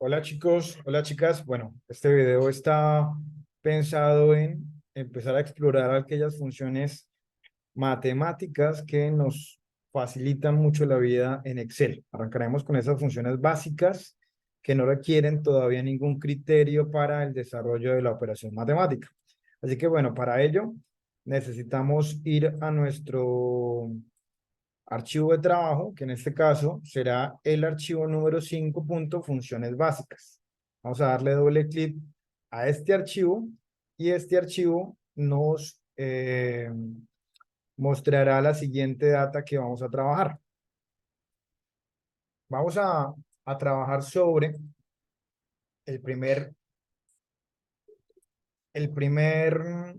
Hola chicos, hola chicas. Bueno, este video está pensado en empezar a explorar aquellas funciones matemáticas que nos facilitan mucho la vida en Excel. Arrancaremos con esas funciones básicas que no requieren todavía ningún criterio para el desarrollo de la operación matemática. Así que bueno, para ello necesitamos ir a nuestro archivo de trabajo, que en este caso será el archivo número 5 funciones básicas. Vamos a darle doble clic a este archivo y este archivo nos mostrará la siguiente data que vamos a trabajar. Vamos a trabajar sobre el primer, el primer,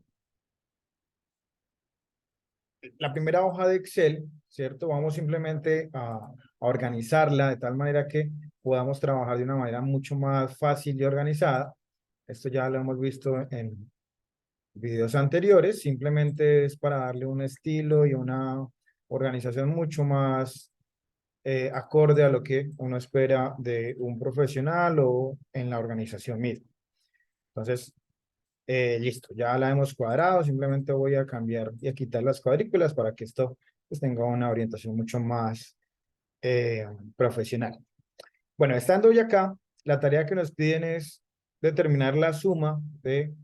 la primera hoja de Excel, ¿cierto? Vamos simplemente a organizarla de tal manera que podamos trabajar de una manera mucho más fácil y organizada. Esto ya lo hemos visto en videos anteriores, simplemente es para darle un estilo y una organización mucho más acorde a lo que uno espera de un profesional o en la organización misma. Entonces, listo, ya la hemos cuadrado, simplemente voy a cambiar y a quitar las cuadrículas para que esto pues, tenga una orientación mucho más profesional. Bueno, estando ya acá, la tarea que nos piden es determinar la suma de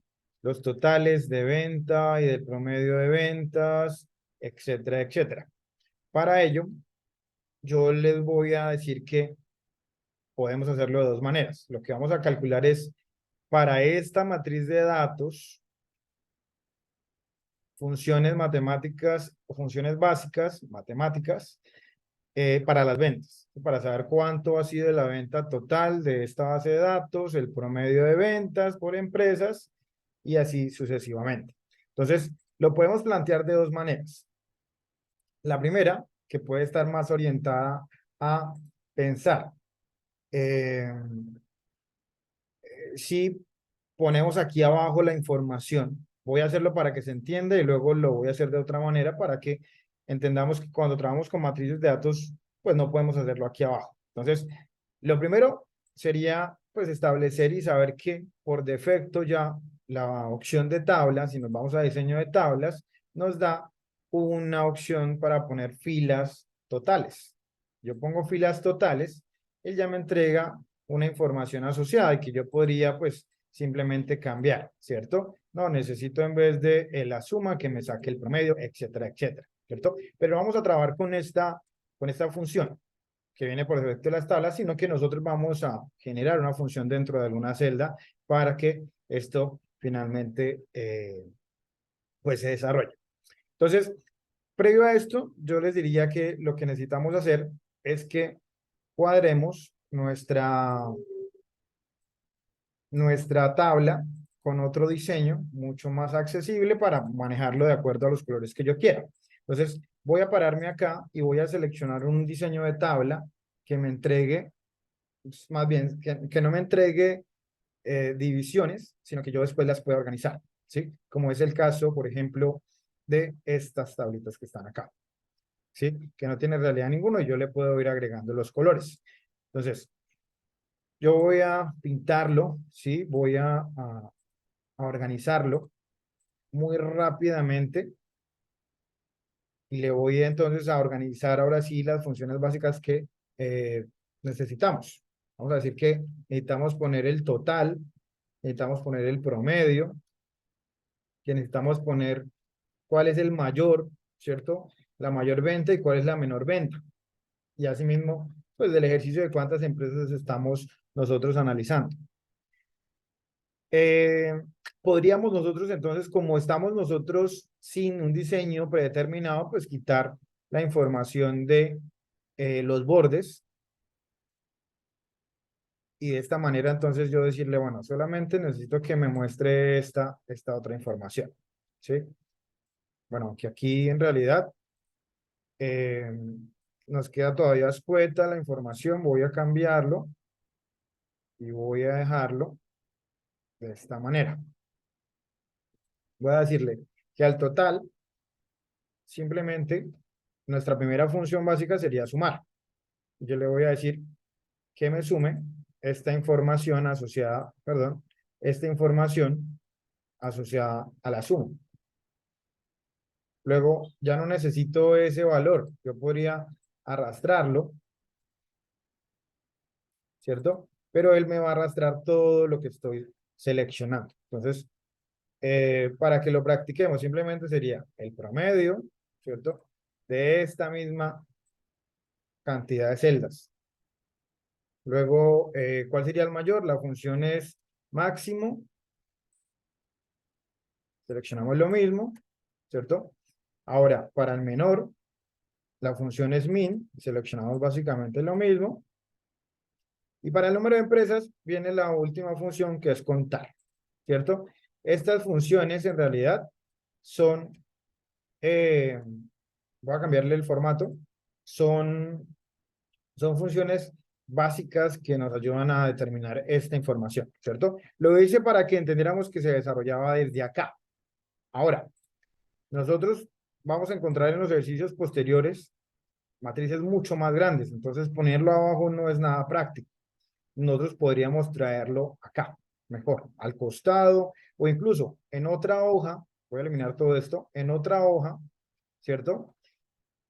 los totales de venta y del promedio de ventas, etcétera, etcétera. Para ello, yo les voy a decir que podemos hacerlo de dos maneras. Lo que vamos a calcular es para esta matriz de datos, funciones matemáticas o funciones básicas, matemáticas, para las ventas, para saber cuánto ha sido la venta total de esta base de datos, el promedio de ventas por empresas y así sucesivamente. Entonces, lo podemos plantear de dos maneras. La primera, que puede estar más orientada a pensar, eh, si ponemos aquí abajo la información, voy a hacerlo para que se entienda y luego lo voy a hacer de otra manera para que entendamos que cuando trabajamos con matrices de datos, pues no podemos hacerlo aquí abajo. Entonces, lo primero sería pues establecer y saber que por defecto ya la opción de tablas, si nos vamos a diseño de tablas, nos da una opción para poner filas totales. Yo pongo filas totales, él ya me entrega una información asociada y que yo podría pues simplemente cambiar, ¿cierto? No, necesito en vez de la suma que me saque el promedio, etcétera, etcétera, ¿cierto? Pero vamos a trabajar con esta función que viene por defecto de las tablas, sino que nosotros vamos a generar una función dentro de alguna celda para que esto finalmente pues se desarrolle. Entonces, previo a esto, yo les diría que lo que necesitamos hacer es que cuadremos nuestra tabla con otro diseño mucho más accesible para manejarlo de acuerdo a los colores que yo quiera. Entonces, voy a pararme acá y voy a seleccionar un diseño de tabla que me entregue, pues, más bien, que no me entregue divisiones, sino que yo después las pueda organizar, ¿sí? Como es el caso, por ejemplo, de estas tablitas que están acá, ¿sí? Que no tiene realidad ninguno y yo le puedo ir agregando los colores. Entonces, yo voy a pintarlo, ¿sí? Voy a organizarlo muy rápidamente y le voy entonces a organizar ahora sí las funciones básicas que necesitamos. Vamos a decir que necesitamos poner el total, necesitamos poner el promedio, que necesitamos poner cuál es el mayor, ¿cierto? La mayor venta y cuál es la menor venta. Y asimismo, pues del ejercicio de cuántas empresas estamos nosotros analizando. Eh, Podríamos nosotros entonces, como estamos nosotros sin un diseño predeterminado, pues quitar la información de los bordes y de esta manera entonces yo decirle, bueno, solamente necesito que me muestre esta otra información, ¿sí? Bueno, que aquí en realidad eh, nos queda todavía escueta la información, voy a cambiarlo y voy a dejarlo de esta manera. Voy a decirle que al total simplemente nuestra primera función básica sería sumar. Yo le voy a decir que me sume esta información asociada, perdón, esta información asociada a la suma. Luego ya no necesito ese valor. Yo podría arrastrarlo, ¿cierto? Pero él me va a arrastrar todo lo que estoy seleccionando. Entonces, para que lo practiquemos, simplemente sería el promedio, ¿cierto? De esta misma cantidad de celdas. Luego, ¿cuál sería el mayor? La función es máximo. Seleccionamos lo mismo, ¿cierto? Ahora, para el menor, la función es min. Seleccionamos básicamente lo mismo. Y para el número de empresas, viene la última función que es contar, ¿cierto? Estas funciones en realidad son, voy a cambiarle el formato, son funciones básicas que nos ayudan a determinar esta información, ¿cierto? Lo hice para que entendiéramos que se desarrollaba desde acá. Ahora, nosotros vamos a encontrar en los ejercicios posteriores matrices mucho más grandes, entonces ponerlo abajo no es nada práctico. Nosotros podríamos traerlo acá, mejor, al costado, o incluso en otra hoja, voy a eliminar todo esto, en otra hoja, ¿cierto?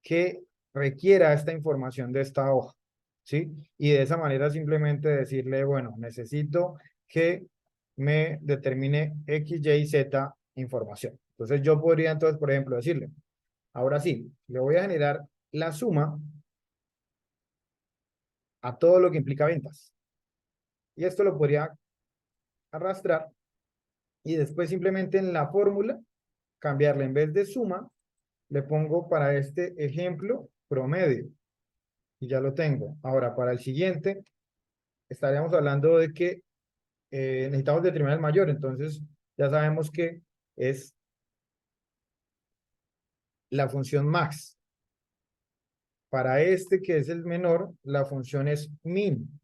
Que requiera esta información de esta hoja, ¿sí? Y de esa manera simplemente decirle, bueno, necesito que me determine X, Y, Z información. Entonces yo podría entonces, por ejemplo, decirle, ahora sí, le voy a generar la suma a todo lo que implica ventas. Y esto lo podría arrastrar y después simplemente en la fórmula cambiarle en vez de suma, le pongo para este ejemplo promedio y ya lo tengo. Ahora para el siguiente estaríamos hablando de que necesitamos determinar el mayor, entonces ya sabemos que es la función max. Para este que es el menor, la función es min.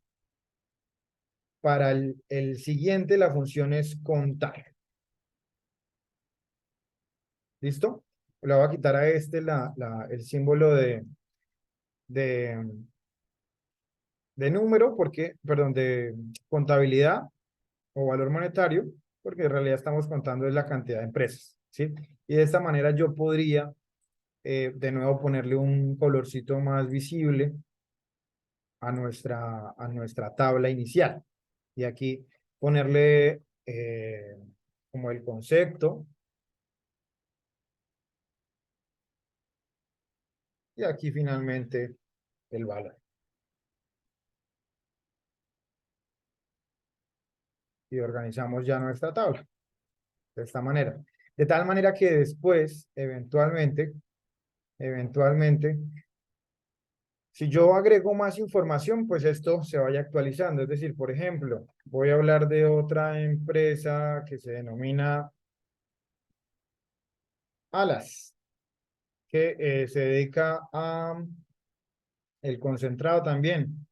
Para el siguiente, la función es contar. ¿Listo? Le voy a quitar a este el símbolo de, de número, porque, perdón, de contabilidad o valor monetario, porque en realidad estamos contando es la cantidad de empresas, ¿sí? Y de esta manera yo podría, de nuevo, ponerle un colorcito más visible a nuestra tabla inicial. Y aquí ponerle como el concepto. Y aquí finalmente el valor. Y organizamos ya nuestra tabla de esta manera. De tal manera que después, eventualmente, si yo agrego más información, pues esto se vaya actualizando. Es decir, por ejemplo, voy a hablar de otra empresa que se denomina Alas, que se dedica a el concentrado también,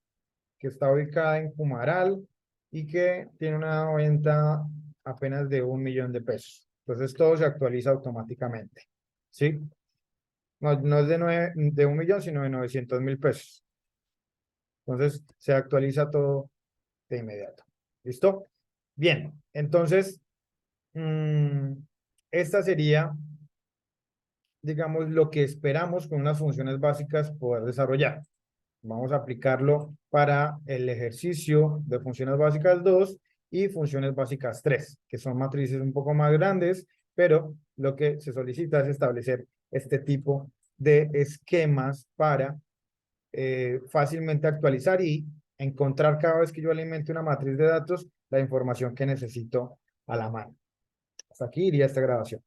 que está ubicada en Pumaral y que tiene una venta apenas de 1.000.000 de pesos. Entonces todo se actualiza automáticamente, ¿sí? No, no es de 1.000.000, sino de 900.000 pesos. Entonces se actualiza todo de inmediato. ¿Listo? Bien, entonces, mmm, esta sería, digamos, lo que esperamos con unas funciones básicas poder desarrollar. Vamos a aplicarlo para el ejercicio de funciones básicas 2 y funciones básicas 3, que son matrices un poco más grandes, pero lo que se solicita es establecer este tipo de esquemas para fácilmente actualizar y encontrar cada vez que yo alimente una matriz de datos la información que necesito a la mano. Hasta aquí iría esta grabación.